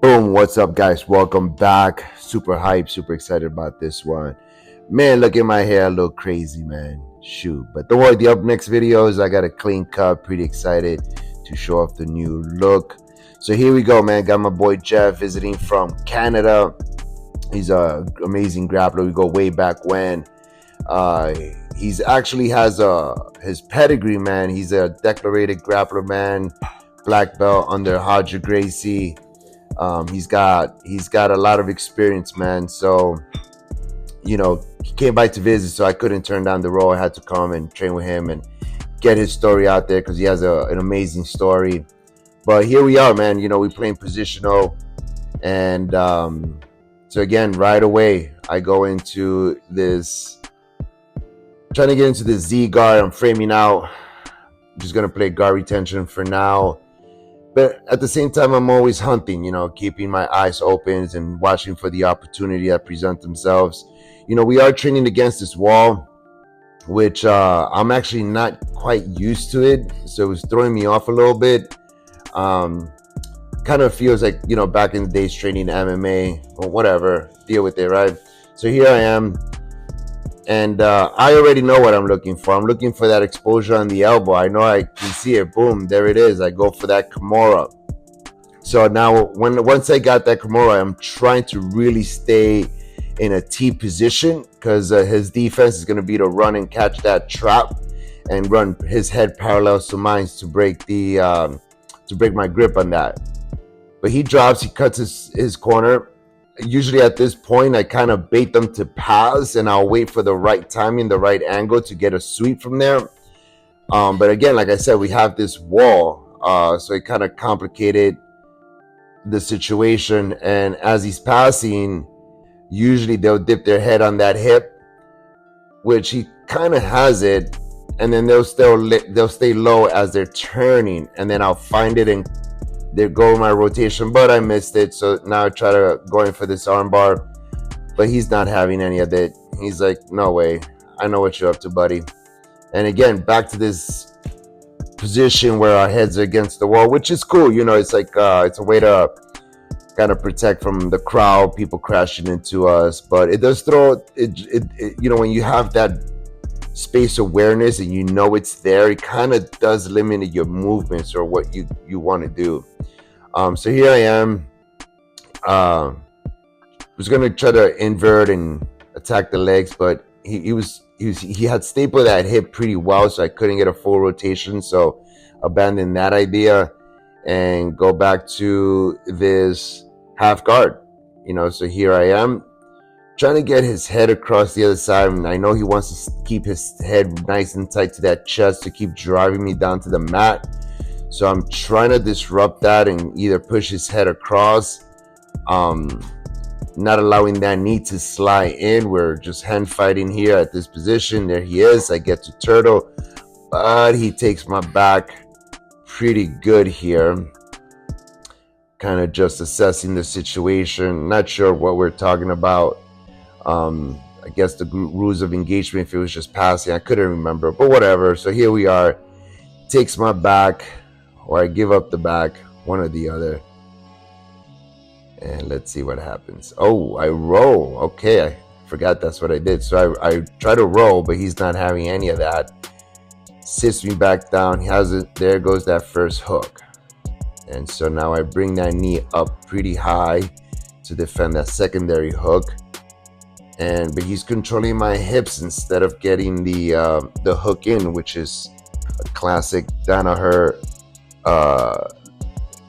Boom, what's up, guys? Welcome back. Super hype, super excited about this one. Man, look at my hair, a little crazy, man. Shoot. But don't worry, the up next videos, I got a clean cut. Pretty excited to show off the new look. So here we go, man. Got my boy Jeff visiting from Canada. He's a amazing grappler. We go way back when. He's actually has his pedigree, man. He's a decorated grappler, man. Black belt under Roger Gracie. He's got a lot of experience, man. So, he came by to visit, so I couldn't turn down the role. I had to come and train with him and get his story out there because he has an amazing story. But here we are, man. We playing positional, and so again, right away, I go into this, trying to get into the Z guard. I'm framing out. I'm just gonna play guard retention for now. But at the same time, I'm always hunting, keeping my eyes open and watching for the opportunity that present themselves. We are training against this wall, which I'm actually not quite used to it. So it was throwing me off a little bit. Kind of feels like, back in the days training MMA or whatever, deal with it, right? So here I am. And I already know what I'm looking for. I'm looking for that exposure on the elbow. I know I can see it. Boom, there it is. I go for that Kimura. So now, once I got that Kimura, I'm trying to really stay in a T position because his defense is going to be to run and catch that trap and run his head parallel to mine to break my grip on that. But he drops. He cuts his corner. Usually at this point, I kind of bait them to pass, and I'll wait for the right timing, the right angle to get a sweep from there. But again, like I said, we have this wall, so it kind of complicated the situation. And as he's passing, usually they'll dip their head on that hip, which he kind of has it, and then they'll stay low as they're turning, and then I'll find it and they go my rotation, but I missed it. So now I try to go in for this armbar, but he's not having any of it. He's like, no way. I know what you're up to, buddy. And again, back to this position where our heads are against the wall, which is cool. It's like, it's a way to kind of protect from the crowd, people crashing into us. But it does throw it when you have that space awareness and it's there, it kind of does limit your movements or what you want to do. So here I am. Was gonna try to invert and attack the legs, but he had stapled that hip pretty well, so I couldn't get a full rotation. So abandon that idea and go back to this half guard. So here I am, trying to get his head across the other side. And I know he wants to keep his head nice and tight to that chest to keep driving me down to the mat. So I'm trying to disrupt that and either push his head across, not allowing that knee to slide in. We're just hand fighting here at this position. There he is. I get to turtle, but he takes my back pretty good here. Kind of just assessing the situation. Not sure what we're talking about. I guess the rules of engagement, if it was just passing, I couldn't remember, but whatever. So here we are. Takes my back, or I give up the back, one or the other. And let's see what happens. Oh, I roll. Okay, I forgot that's what I did. So I try to roll, but he's not having any of that. Sits me back down. He has it. There goes that first hook. And so now I bring that knee up pretty high to defend that secondary hook. But he's controlling my hips instead of getting the hook in, which is a classic Danaher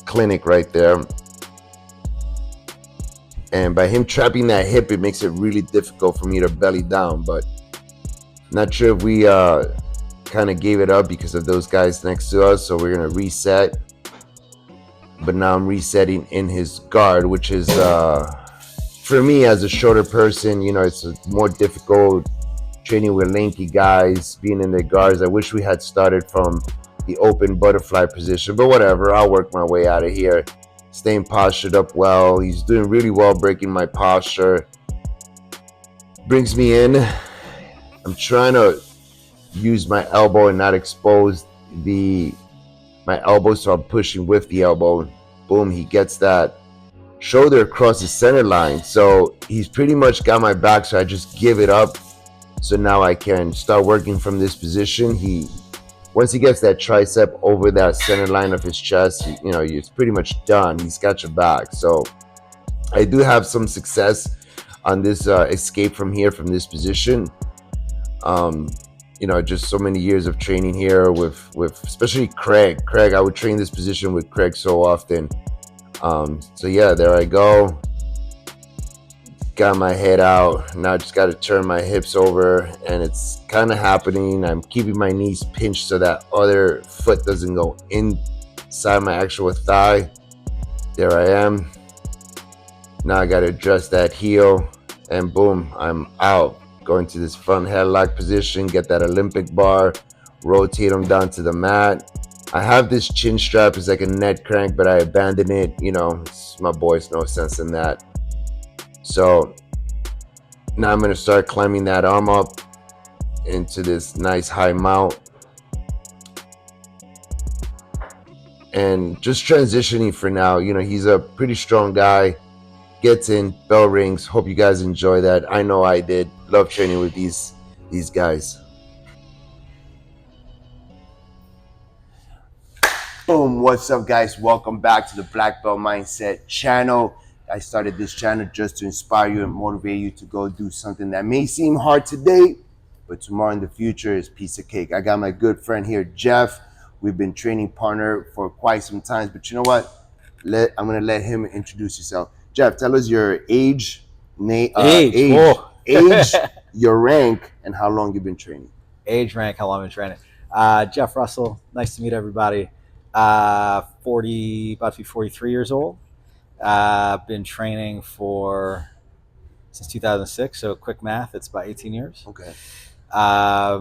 clinic right there. And by him trapping that hip, it makes it really difficult for me to belly down. But not sure if we kind of gave it up because of those guys next to us. So we're going to reset. But now I'm resetting in his guard, which is... for me, as a shorter person, it's more difficult training with lanky guys, being in their guards. I wish we had started from the open butterfly position, but whatever. I'll work my way out of here. Staying postured up well. He's doing really well breaking my posture. Brings me in. I'm trying to use my elbow and not expose my elbow, so I'm pushing with the elbow. Boom, he gets that shoulder across the center line. So he's pretty much got my back. So I just give it up. So now I can start working from this position. Once he gets that tricep over that center line of his chest, it's pretty much done. He's got your back. So I do have some success on this escape from this position. Just so many years of training here with especially Craig. I would train this position with Craig so often. So yeah, there I go. Got my head out. Now I just got to turn my hips over, and it's kind of happening. I'm keeping my knees pinched so that other foot doesn't go inside my actual thigh. There I am. Now I got to adjust that heel, and boom, I'm out. Going to this front headlock position, get that Olympic bar, rotate them down to the mat. I have this chin strap. It's like a net crank, but I abandoned it. My boys, no sense in that. So now I'm going to start climbing that arm up into this nice high mount. And just transitioning for now. He's a pretty strong guy. Gets in, bell rings. Hope you guys enjoy that. I know I did. Love training with these guys. Boom, what's up guys? Welcome back to the Black Belt Mindset channel. I started this channel just to inspire you and motivate you to go do something that may seem hard today, but tomorrow in the future is piece of cake. I got my good friend here, Jeff. We've been training partner for quite some time, but you know what? I'm going to let him introduce himself. Jeff, tell us your age, your rank, and how long you've been training. Age, rank, how long I've been training. Jeff Russell, nice to meet everybody. 40, about to be 43 years old. Been training since 2006, so quick math, it's about 18 years. Okay. Got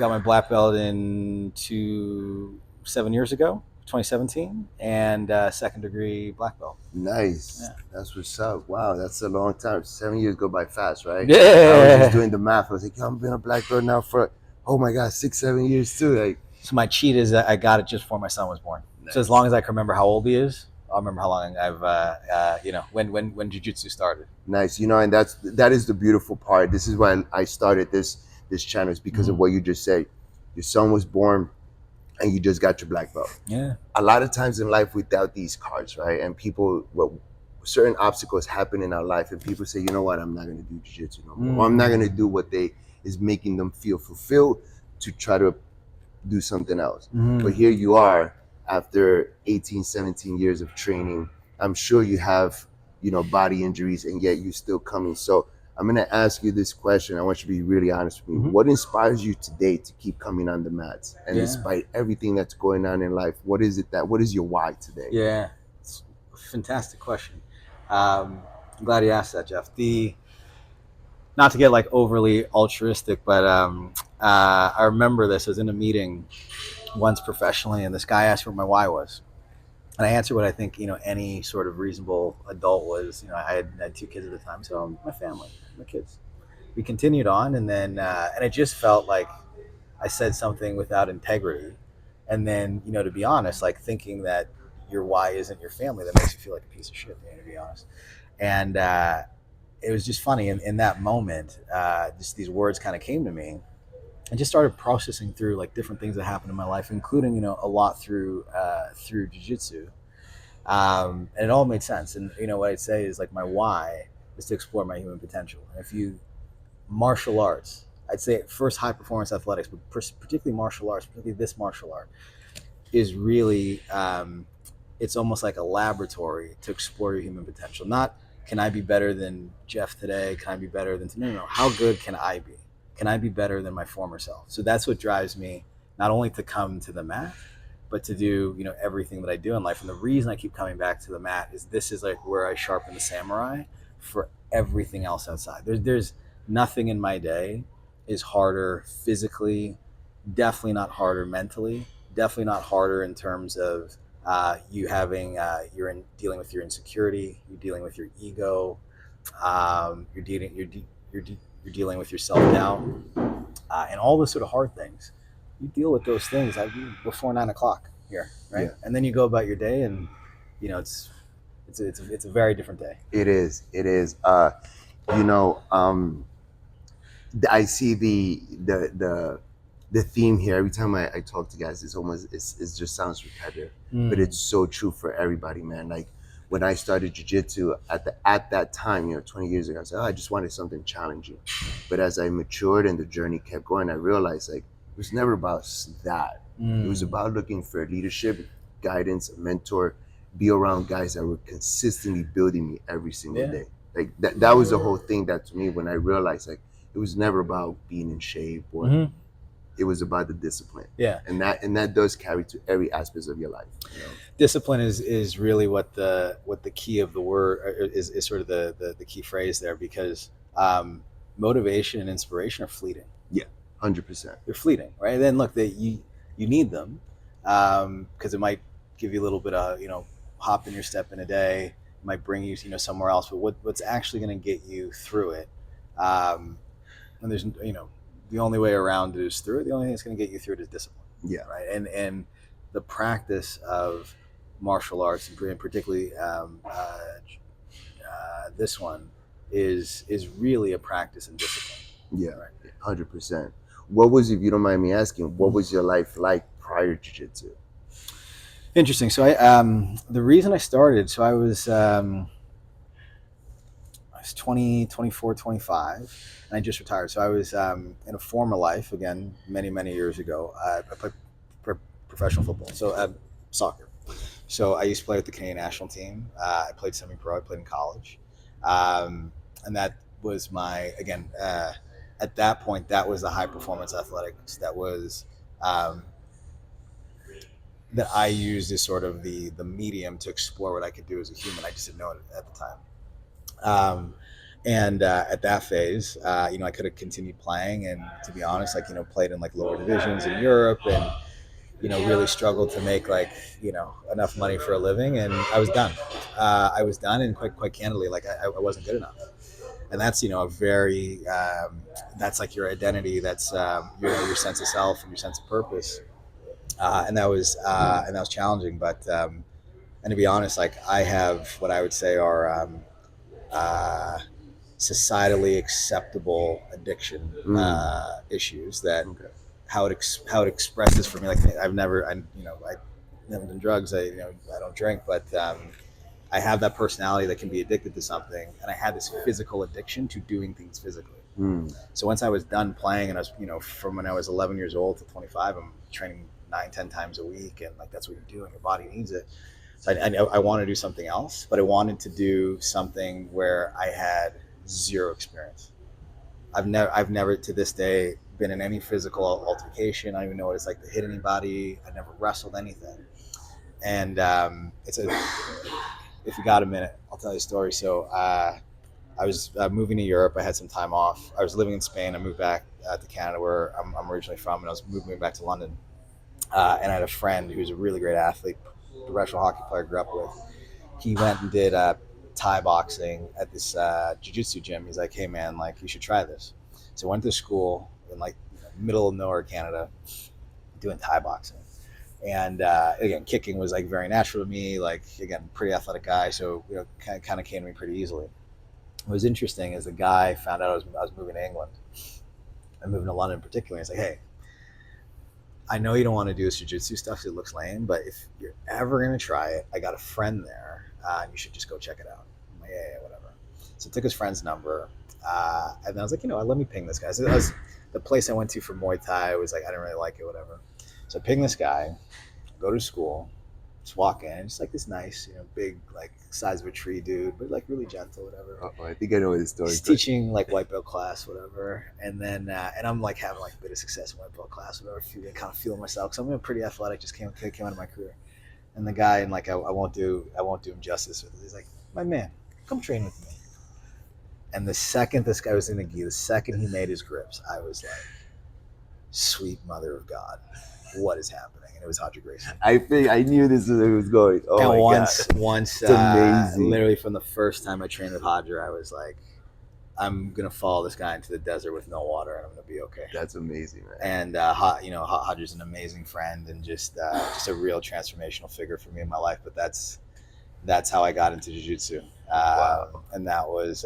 my black belt 7 years ago. 2017, and second degree black belt. Nice. Yeah. That's what's up. Wow, that's a long time. 7 years go by fast, right? Yeah. I was just doing the math. I was like, I've been a black belt now for, oh my God, 6-7 years too. Like, so my cheat is that I got it just before my son was born. Nice. So as long as I can remember how old he is, I'll remember how long I've, when Jiu-Jitsu started. Nice. And that is the beautiful part. This is why I started this channel, is because of what you just said. Your son was born, and you just got your black belt. Yeah. A lot of times in life, without these cards, right? And certain obstacles happen in our life, and people say, you know what, I'm not going to do jiu-jitsu no more. Or I'm not going to do what is making them feel fulfilled to try to do something else. But here you are, after 18, 17 years of training. I'm sure you have, body injuries, and yet you're still coming. So I'm going to ask you this question. I want you to be really honest with me. What inspires you today to keep coming on the mats? And despite everything that's going on in life, what is your why today? Yeah, it's a fantastic question. I'm glad you asked that, Jeff. Not to get like overly altruistic, but I remember this. I was in a meeting once professionally, and this guy asked me what my why was. And I answered what I think, any sort of reasonable adult was. I had 2 kids at the time, so my family, my kids. We continued on, and then and it just felt like I said something without integrity. And then, to be honest, like thinking that your why isn't your family, that makes you feel like a piece of shit, to be honest. And it was just funny. In that moment, just these words kind of came to me. I just started processing through like different things that happened in my life, including, a lot through jiu-jitsu. And it all made sense. And, what I'd say is like my why is to explore my human potential. And martial arts, I'd say first high performance athletics, but particularly martial arts, particularly this martial art, is really, it's almost like a laboratory to explore your human potential. Not, can I be better than Jeff today? Can I be better than, no. How good can I be? Can I be better than my former self? So that's what drives me, not only to come to the mat, but to do, everything that I do in life. And the reason I keep coming back to the mat is this is like where I sharpen the samurai for everything else outside. There's nothing in my day is harder physically, definitely not harder mentally, definitely not harder in terms of you having, you're dealing with your insecurity, you're dealing with your ego, you're dealing with your self-doubt, and all those sort of hard things. You deal with those things before 9 o'clock here, right? Yeah. And then you go about your day, and it's it's a very different day. It is. It is. You know, I see the theme here every time I talk to guys. It's almost it just sounds repetitive, but it's so true for everybody, man. Like when I started jiu-jitsu at that time, 20 years ago, I said, oh, I just wanted something challenging. But as I matured and the journey kept going, I realized like it was never about that. It was about looking for leadership, guidance, a mentor, be around guys that were consistently building me every single day. Like that was the whole thing. That to me, when I realized like it was never about being in shape or it was about the discipline. Yeah. And that does carry to every aspect of your life. Discipline is really what the key of the word is sort of the key phrase there, because motivation and inspiration are fleeting. Yeah, 100%. They're fleeting, right? And then look, you need them because it might give you a little bit of hop in your step in a day. It might bring you somewhere else, but what's actually going to get you through it? And there's the only way around it is through it. The only thing that's going to get you through it is discipline. Yeah. Right. And the practice of martial arts, and particularly this one, is really a practice in discipline. Yeah, right. 100%. What was, if you don't mind me asking, what was your life like prior to jiu-jitsu? Interesting. So the reason I started, so I was 20, 24, 25, and I just retired. So I was in a former life, again, many, many years ago. I played professional football, so soccer. So I used to play with the Canadian national team. I played semi-pro. I played in college. And that was my, again, at that point, that was the high-performance athletics that was that I used as sort of the medium to explore what I could do as a human. I just didn't know it at the time. And at that phase, I could have continued playing, and to be honest, played in lower divisions in Europe, and really struggled to make enough money for a living, and I was done. And quite candidly, I wasn't good enough. And that's a very that's like your identity. That's your sense of self and your sense of purpose. And that was challenging. But and to be honest, I have what I would say are societally acceptable addiction issues that how it expresses for me. I've never done drugs. I don't drink, but I have that personality that can be addicted to something, and I had this physical addiction to doing things physically. So once I was done playing, and I was from when I was 11 years old to 25, I'm training 9-10 times a week, and that's what you're doing. Your body needs it. So I want to do something else, but I wanted to do something where I had zero experience. I've never to this day been in any physical altercation. I don't even know what it's like to hit anybody. I never wrestled anything. And if you got a minute, I'll tell you a story. So I was moving to Europe. I had some time off. I was living in Spain. I moved back to Canada, where I'm originally from, and I was moving back to London. And I had a friend who's a really great athlete, professional hockey player, grew up with. He went and did Thai boxing at this jiu-jitsu gym. He's like, hey man, you should try this. So I went to school in middle of nowhere, Canada, doing Thai boxing. And again, kicking was very natural to me. Again, pretty athletic guy, so kind of came to me pretty easily. What was interesting is the guy found out I was moving to England. I'm moving to London in particular. He's like, hey, I know you don't want to do this jiu-jitsu stuff because it looks lame, but if you're ever going to try it, I got a friend there, and you should just go check it out. I'm like, yeah, whatever. So I took his friend's number, and then I was like, let me ping this guy. So that was the place I went to for Muay Thai. Was I didn't really like it, whatever. So I ping this guy, go to school, just walk in, just this nice, big, size of a tree dude, but really gentle, whatever. Oh, I think I know his story. He's teaching white belt class, whatever, and then and I'm having a bit of success in white belt class, whatever. Kind of feeling myself because I'm pretty athletic. Just came out of my career, and the guy, and I won't do him justice with it. He's like, my man, come train with me. And the second this guy was in the gi, the second he made his grips, I was like, sweet mother of God, what is happening? And it was Roger Gracie. I knew this was where it was going. Oh and my once, God. It's amazing. Literally from the first time I trained with Roger, I was like, I'm gonna follow this guy into the desert with no water, and I'm gonna be okay. That's amazing, man. And Roger's an amazing friend, and just a real transformational figure for me in my life. But that's That's how I got into jiu-jitsu. Wow. And that was,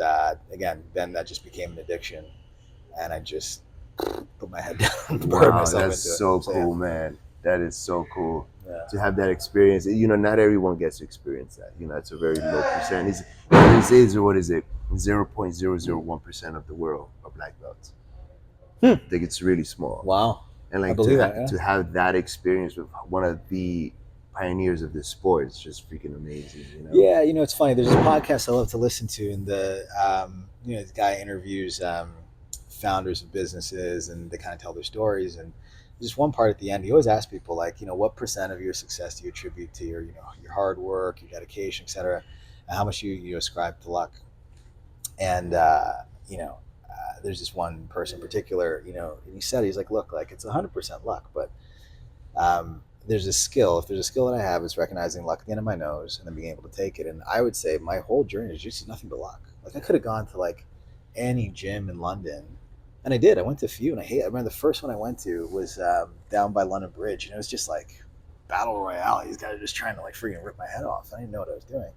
again, then that just became an addiction. And I just put my head down, poured Wow, myself that's into it. so So yeah, cool, man. That is so cool yeah. to have that experience. You know, not everyone gets to experience that. You know, it's a very low percentage. This is, what is it, 0.001% of the world are black belts. Hmm. I think it's really small. Wow. And I like believe that, yeah. to have that experience with one of the pioneers of this sport is just freaking amazing. You know. Yeah, it's funny. There's a podcast I love to listen to, and the guy interviews founders of businesses, and they kind of tell their stories. And just one part at the end, he always asks people like, what percent of your success do you attribute to your hard work, your dedication, etc., and how much you ascribe to luck. And there's this one person in particular, and he said he's like, look, like it's 100% luck, but there's a skill. If there's a skill that I have, it's recognizing luck at the end of my nose and then being able to take it. And I would say my whole journey is just nothing but luck. Like I could have gone to like any gym in London, and I did. I went to a few, and I remember the first one I went to was down by London Bridge, and it was just like battle royale. These guys are just trying to like freaking rip my head off. I didn't know what I was doing.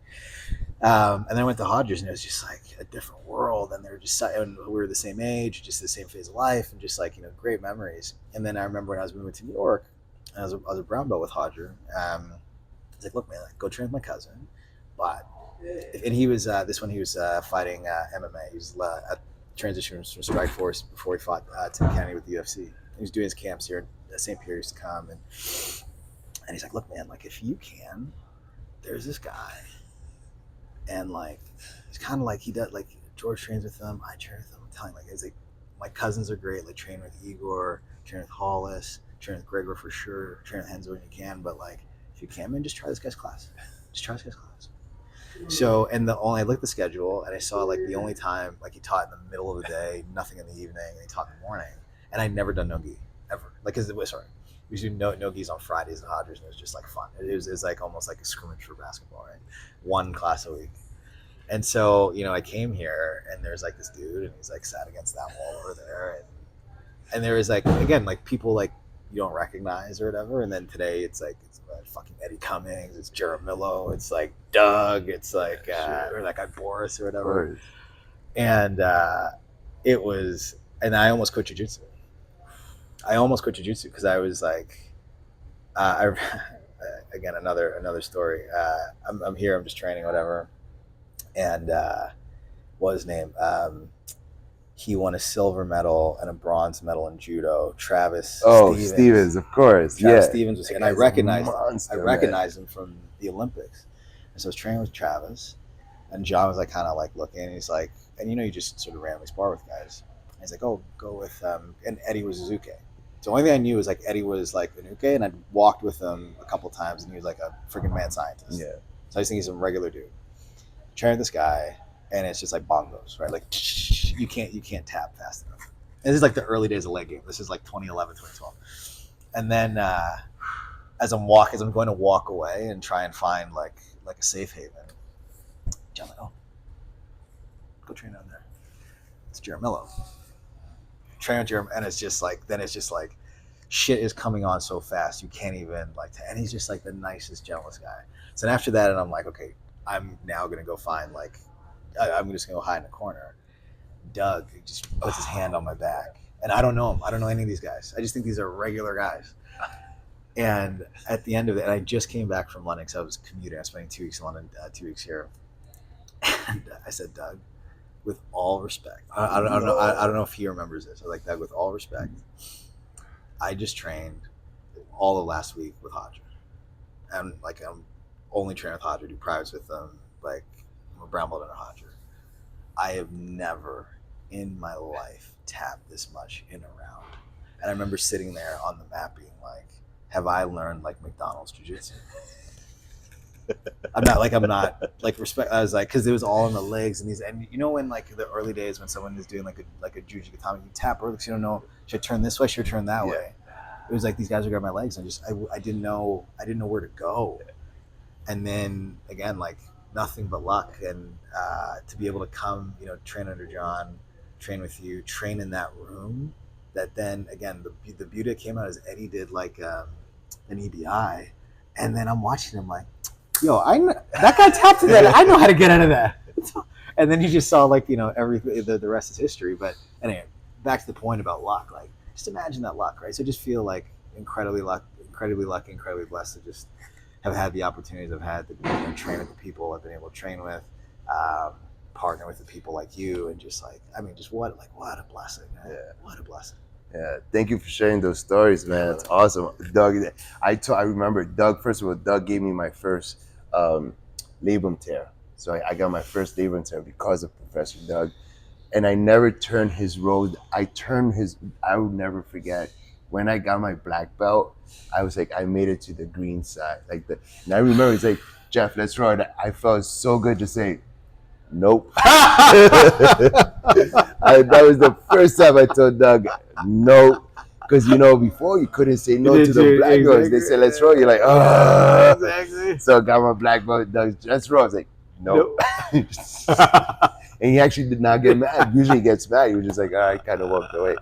And then I went to Hodges, and it was just like a different world. And they were just, and we were the same age, just the same phase of life, and just like great memories. And then I remember when I was moving to New York, and I was a brown belt with Hodger. He's like, "Look, man, like, go train with my cousin." But and he was this one. He was fighting MMA. He was at transition from Strike Force before he fought Tim Kennedy with the UFC. He was doing his camps here. St. Pierre used to come, and he's like, "Look, man, like if you can, there's this guy." And like it's kind of like he does, like George trains with them, I train with them. I'm telling you, like it's like my cousins are great, like train with Igor, train with Hollis, train with Gregor for sure, train with Henzo when you can, but like if you can, man, just try this guy's class. Just try this guy's class. So and I looked at the schedule and I saw like the only time like he taught in the middle of the day, nothing in the evening, and he taught in the morning. And I'd never done no-gi ever. Like cause sorry. We used to do no-gis on Fridays at Hodgers, and it was just like fun. It was like almost like a scrimmage for basketball, right? One class a week. And so, I came here and there's like this dude and he's like sat against that wall over there. And there was like, again, like people like you don't recognize or whatever. And then today it's like, it's fucking Eddie Cummings, it's Jaramillo, it's like Doug, it's like, or that guy Boris or whatever. And it was, and I almost quit jiu-jitsu. Because I was like, again, another story. I'm here, I'm just training, whatever. And what was his name? He won a silver medal and a bronze medal in judo. Travis. Stevens, of course. Travis Yeah. Stevens was here, and I recognized him from the Olympics. And so I was training with Travis, and John was like kind of like looking, and he's like, and you just sort of randomly spar with guys. And he's like, oh, go with and Eddie was Azuke. So the only thing I knew was like Eddie was like Anuke, and I'd walked with him a couple times, and he was like a freaking mad scientist. Yeah. So I just think he's a regular dude. Train this guy, and it's just like bongos, right? Like you can't tap fast enough. And this is like the early days of leg game. This is like 2011, 2012. And then as I'm going to walk away and try and find like a safe haven, John's like, oh, go train down there. It's Jaramillo. Train with Jaram, and it's just like shit is coming on so fast you can't even like. And he's just like the nicest, gentlest guy. So after that, and I'm like, okay, I'm now gonna go find like I'm just gonna go hide in a corner. Doug just puts his hand on my back, and I don't know him. I don't know any of these guys. I just think these are regular guys. And at the end of it, and I just came back from London because I was commuting. I was spending 2 weeks in London, 2 weeks here. And I said, Doug, with all respect, I don't know if he remembers this. I was like, Doug, with all respect, I just trained all of last week with Hodger, and like I'm only training with Hodger, do privates with them. Like I'm a brown belt under Hodger. I have never in my life tapped this much in a round. And I remember sitting there on the mat being like, have I learned like McDonald's jiu-jitsu? I'm not respect. I was like, because it was all in the legs and these, and when like the early days when someone is doing like a Jiu-Jitsu, you tap early because you don't know, should I turn this way, should I turn that way? It was like these guys would grab my legs and I didn't know where to go. And then again, like nothing but luck, and to be able to come, train under John, train with you, train in that room. That then again, the beauty that came out is Eddie did like an EBI, and then I'm watching him like, yo, that guy tapped to that. I know how to get out of that. And then you just saw like, you know, everything. The rest is history. But anyway, back to the point about luck. Like, just imagine that luck, right? So just feel like incredibly lucky, incredibly blessed to just have had the opportunities I've had to, you know, train with the people I've been able to train with, partner with the people like you, and just like, I mean, just what a blessing. Man. Yeah, what a blessing. Yeah, thank you for sharing those stories, man. It's awesome, Doug. I remember Doug. First of all, Doug gave me my first labrum tear, so I got my first labrum tear because of Professor Doug, and I never turned his road. I would never forget when I got my black belt. I was like, I made it to the green side, and I remember it's like, Jeff, let's roll. I felt so good to say, nope. That was the first time I told Doug, no. Because, you know, before you couldn't say no to the black girls. They said, let's roll. You're like, oh. Exactly. So I got my black belt. Doug, let's roll. I was like, nope. And he actually did not get mad. Usually he gets mad. He was just like, all right, kind of walked away.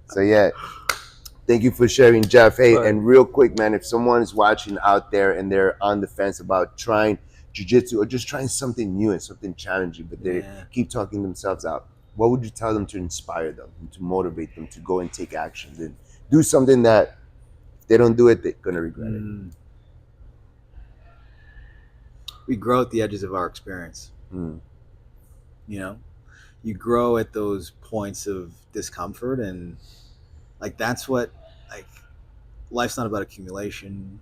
So, yeah. Thank you for sharing, Jeff. Hey, and real quick, man, if someone is watching out there and they're on the fence about trying jiu-jitsu or just trying something new and something challenging, but they keep talking themselves out, what would you tell them to inspire them, to motivate them to go and take actions and do something that if they don't do it, they're going to regret it? We grow at the edges of our experience. You know, you grow at those points of discomfort, and like, that's what, like, life's not about accumulation.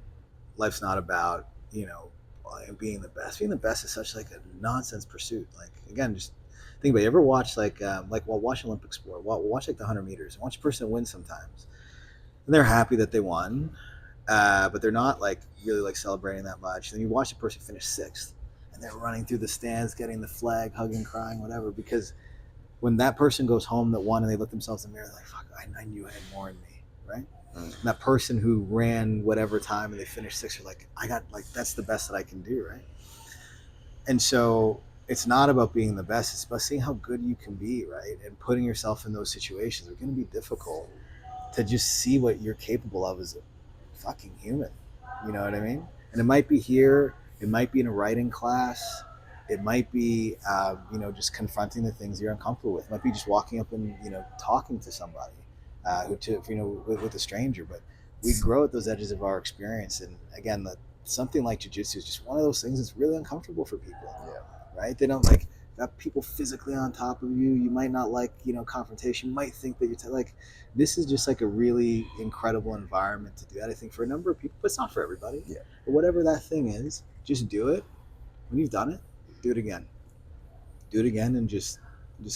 Life's not about, you know, being the best. Being the best is such like a nonsense pursuit. Like, again, just think about it. You ever watch watch Olympic sport, watch like the 100 meters, watch a person win sometimes, and they're happy that they won, but they're not like really like celebrating that much. Then you watch a person finish 6th, and they're running through the stands, getting the flag, hugging, crying, whatever, because when that person goes home that won and they look themselves in the mirror, they're like, fuck, I knew I had more in me, right? And that person who ran whatever time and they finished 6th, are like, I got, like, that's the best that I can do, right? And so it's not about being the best, it's about seeing how good you can be, right? And putting yourself in those situations are going to be difficult, to just see what you're capable of as a fucking human. You know what I mean? And it might be here, it might be in a writing class, it might be, you know, just confronting the things you're uncomfortable with. It might be just walking up and, you know, talking to somebody, you know, with a stranger. But we grow at those edges of our experience. And again, something like jiu-jitsu is just one of those things that's really uncomfortable for people, right? They don't like got people physically on top of you. You might not like, you know, confrontation. You might think that you're like, this is just like a really incredible environment to do that, I think, for a number of people, but it's not for everybody. But whatever that thing is, just do it. When you've done it, do it again, and just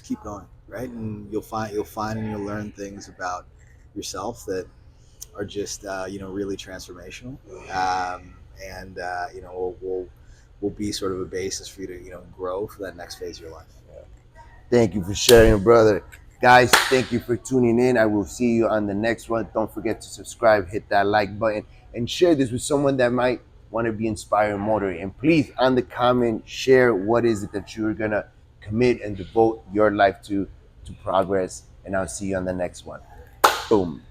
keep going, right? And you'll find and you'll learn things about yourself that are just you know, really transformational, and you know, will be sort of a basis for you to, you know, grow for that next phase of your life. Thank you for sharing, brother. Guys, thank you for tuning in. I will see you on the next one. Don't forget to subscribe, hit that like button, and share this with someone that might want to be inspired and motivated. And please, on the comment, share what is it that you're going to commit and devote your life to progress. And I'll see you on the next one. Boom.